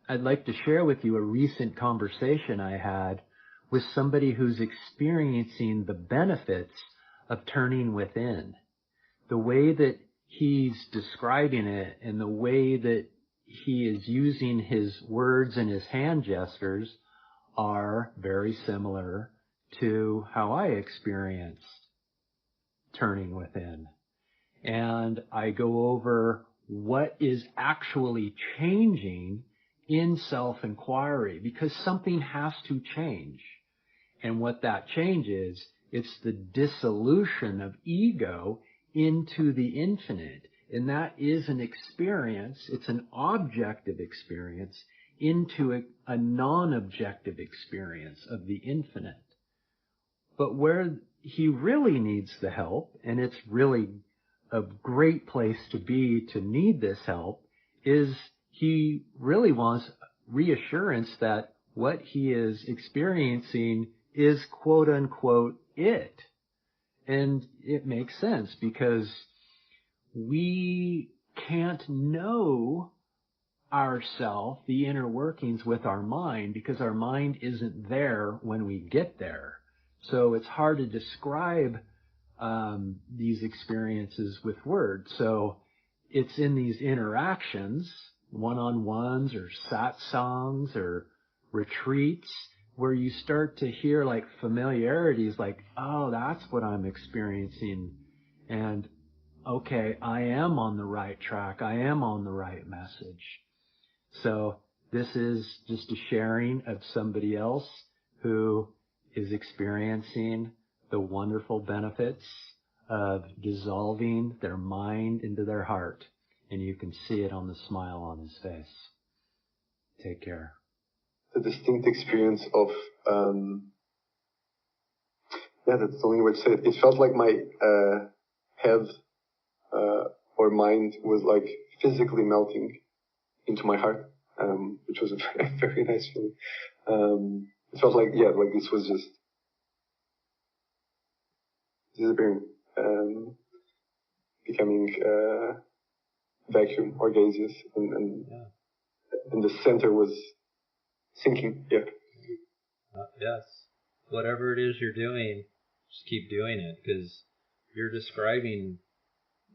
I'd like to share with you a recent conversation I had with somebody who's experiencing the benefits of turning within. The way that he's describing it and the way that he is using his words and his hand gestures are very similar to how I experienced turning within. And I go over what is actually changing in self-enquiry, because something has to change. And what that change is, it's the dissolution of ego into the infinite. And that is an experience, it's an objective experience into a non-objective experience of the infinite. But where he really needs the help, and it's really a great place to be to need this help, is he really wants reassurance that what he is experiencing is quote unquote it. And it makes sense because we can't know ourself, the inner workings with our mind, because our mind isn't there when we get there. So it's hard to describe these experiences with words. So it's in these interactions, one-on-ones or satsangs or retreats, where you start to hear like familiarities like, oh, that's what I'm experiencing. And okay, I am on the right track. I am on the right message. So this is just a sharing of somebody else who is experiencing the wonderful benefits of dissolving their mind into their heart. And you can see it on the smile on his face. Take care. The distinct experience of, that's the only way to say it. It felt like my head or mind was like physically melting into my heart, which was a very, very nice feeling. It felt like, like this was just disappearing, becoming vacuum or gaseous, and the center was sinking. Yeah. Yes. Whatever it is you're doing, just keep doing it, because you're describing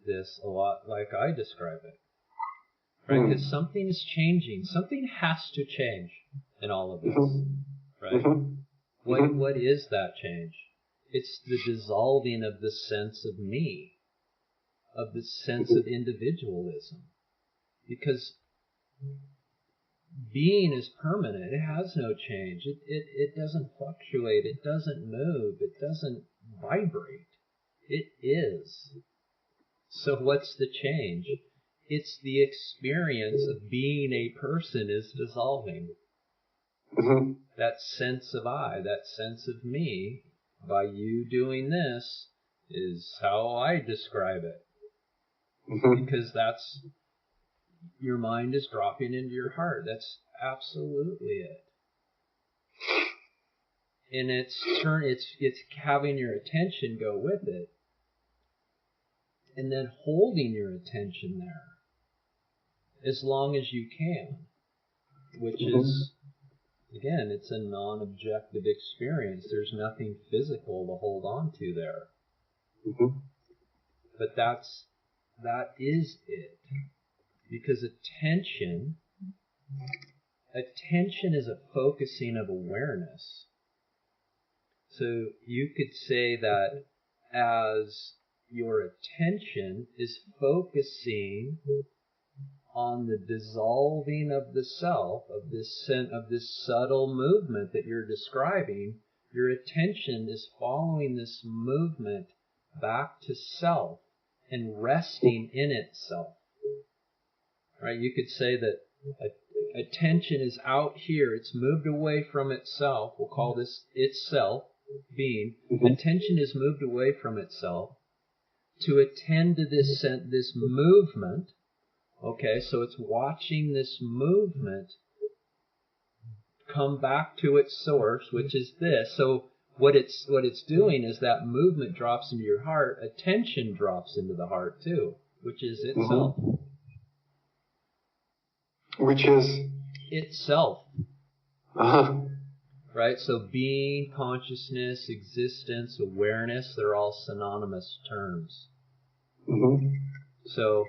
this a lot like I describe it. Right? Because something is changing. Something has to change in all of this. Right? What is that change? It's the dissolving of the sense of me, of the sense of individualism. Because being is permanent. It has no change. It doesn't fluctuate. It doesn't move. It doesn't vibrate. It is. So what's the change? It's the experience of being a person is dissolving. That sense of I, that sense of me, by you doing this, is how I describe it. Because that's, your mind is dropping into your heart. That's absolutely it. And it's having your attention go with it. And then holding your attention there as long as you can, which is, again, it's a non-objective experience. There's nothing physical to hold on to there. But that is it. Because attention is a focusing of awareness. So you could say that as your attention is focusing on the dissolving of the self, of this subtle movement that you're describing, your attention is following this movement back to self and resting in itself. Right? You could say that attention is out here. It's moved away from itself. We'll call this itself, being. Attention is moved away from itself to attend to this movement. Okay, so it's watching this movement come back to its source, which is this. So what it's doing is that movement drops into your heart. Attention drops into the heart too, which is itself. Which is itself. Uh-huh. Right? So being, consciousness, existence, awareness, they're all synonymous terms. Mm-hmm. So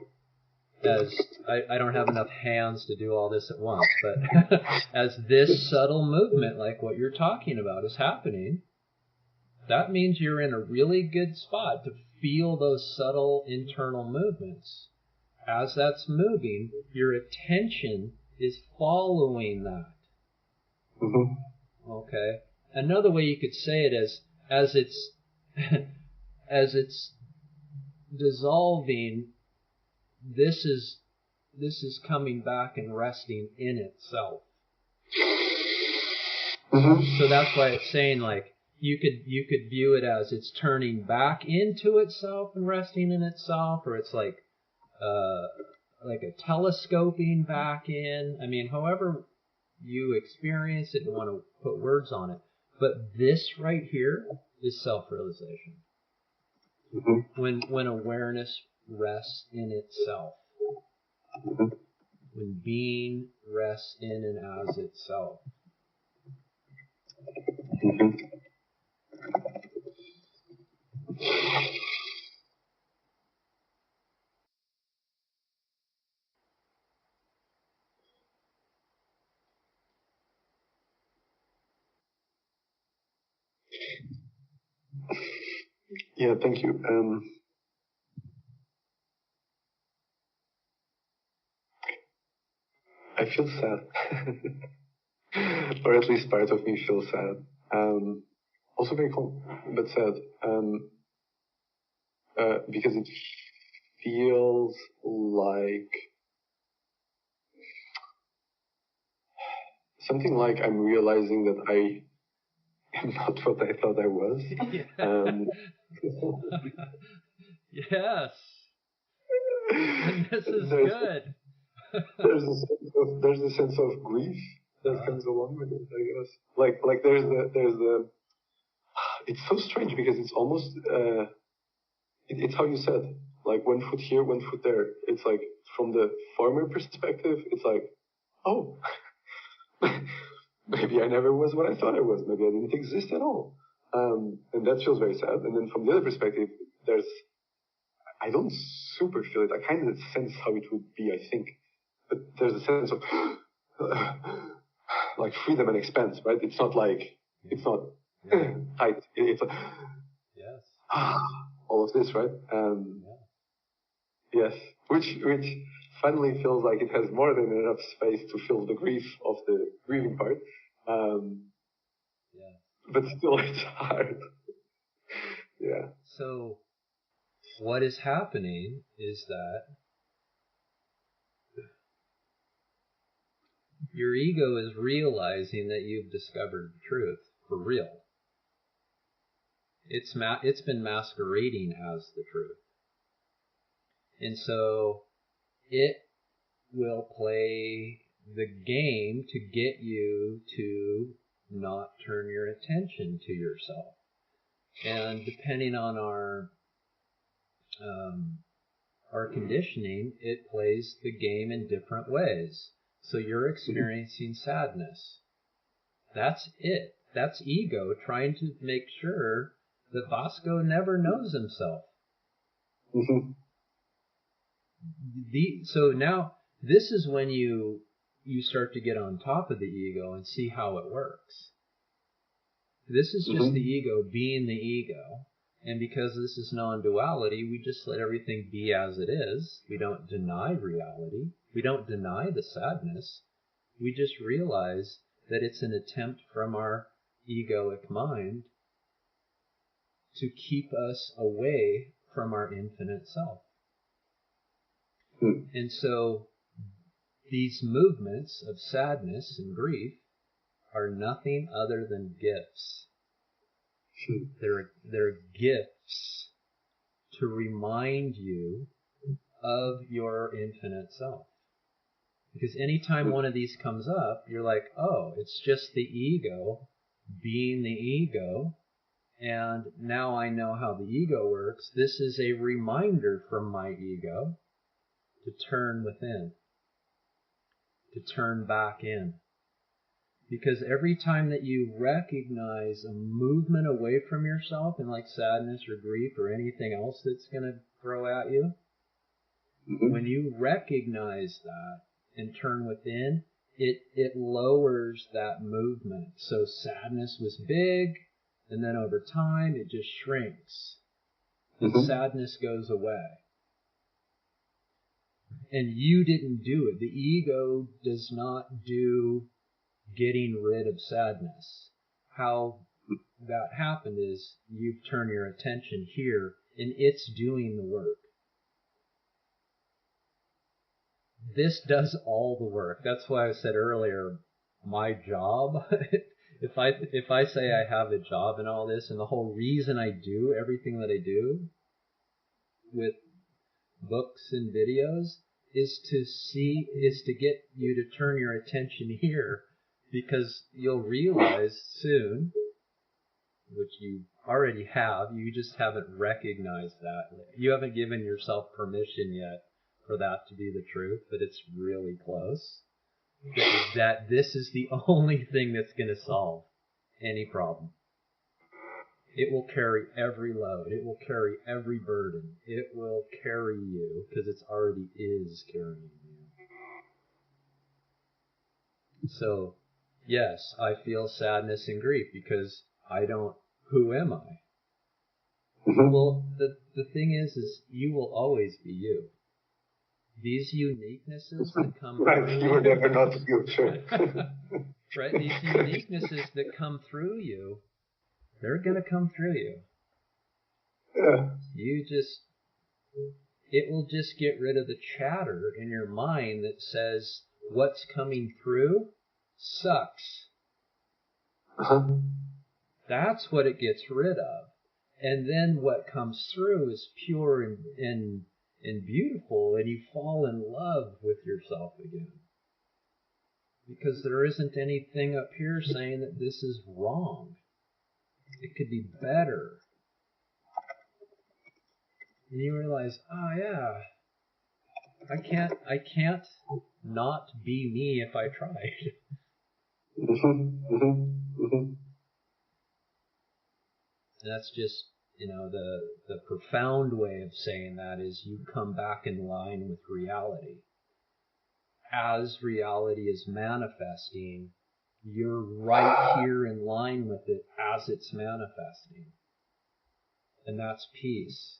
as I don't have enough hands to do all this at once, but as this subtle movement, like what you're talking about, is happening, that means you're in a really good spot to feel those subtle internal movements. As that's moving, your attention is following that. Mm-hmm. Okay? Another way you could say it is, as it's as it's dissolving, this is coming back and resting in itself. Mm-hmm. So that's why it's saying, like, you could view it as it's turning back into itself and resting in itself, or it's like a telescoping back in. I mean, however you experience it and want to put words on it. But this right here is self-realization. Mm-hmm. When awareness rests in itself. Mm-hmm. When being rests in and as itself. Mm-hmm. Yeah, thank you. I feel sad. Or at least part of me feels sad. Also very calm, but sad. Because it feels like something like I'm realizing that I am not what I thought I was. Yes. And this is good. there's a sense of grief that comes along with it, I guess. Like there's the it's so strange because it's almost it's how you said, like one foot here, one foot there. It's like from the former perspective, it's like, oh, maybe I never was what I thought I was. Maybe I didn't exist at all. And that feels very sad. And then from the other perspective, I don't super feel it. I kind of sense how it would be, I think. But there's a sense of like freedom and expanse, right? It's not like, it's not tight. It's like, yes. all of this, right? Yes, which finally feels like it has more than enough space to fill the grief of the grieving part. But still, it's hard. Yeah. So, what is happening is that your ego is realizing that you've discovered the truth for real. It's been masquerading as the truth. And so it will play the game to get you to not turn your attention to yourself. And depending on our conditioning, it plays the game in different ways. So you're experiencing sadness. That's it. That's ego trying to make sure that Vasco never knows himself. Mm-hmm. So now this is when you start to get on top of the ego and see how it works. This is just the ego being the ego. And because this is non-duality, we just let everything be as it is. We don't deny reality. We don't deny the sadness. We just realize that it's an attempt from our egoic mind to keep us away from our infinite self. And so these movements of sadness and grief are nothing other than gifts. They're gifts to remind you of your infinite self. Because anytime one of these comes up, you're like, oh, it's just the ego being the ego, and now I know how the ego works. This is a reminder from my ego to turn within, to turn back in. Because every time that you recognize a movement away from yourself, and like sadness or grief or anything else that's going to throw at you, when you recognize that and turn within, it lowers that movement. So sadness was big, and then over time it just shrinks, and sadness goes away. And you didn't do it. The ego does not do getting rid of sadness. How that happened is you've turned your attention here, and it's doing the work. This does all the work. That's why I said earlier, my job, if I say I have a job in all this, and the whole reason I do everything that I do with books and videos is to get you to turn your attention here, because you'll realize soon, which you already have, you just haven't recognized that. You haven't given yourself permission yet for that to be the truth, but it's really close. That this is the only thing that's going to solve any problem. It will carry every load. It will carry every burden. It will carry you, because it already is carrying you. So, yes, I feel sadness and grief because who am I? Well, the thing is you will always be you. These uniquenesses that come through you were never not you, sure. Right? These uniquenesses that come through you, they're going to come through you. Yeah. It will just get rid of the chatter in your mind that says what's coming through sucks. That's what it gets rid of. And then what comes through is pure and beautiful, and you fall in love with yourself again. Because there isn't anything up here saying that this is wrong. It could be better. And you realize, oh yeah, I can't not be me if I tried. And that's just, the profound way of saying that is you come back in line with reality. As reality is manifesting, you're right here in line with it as it's manifesting. And that's peace.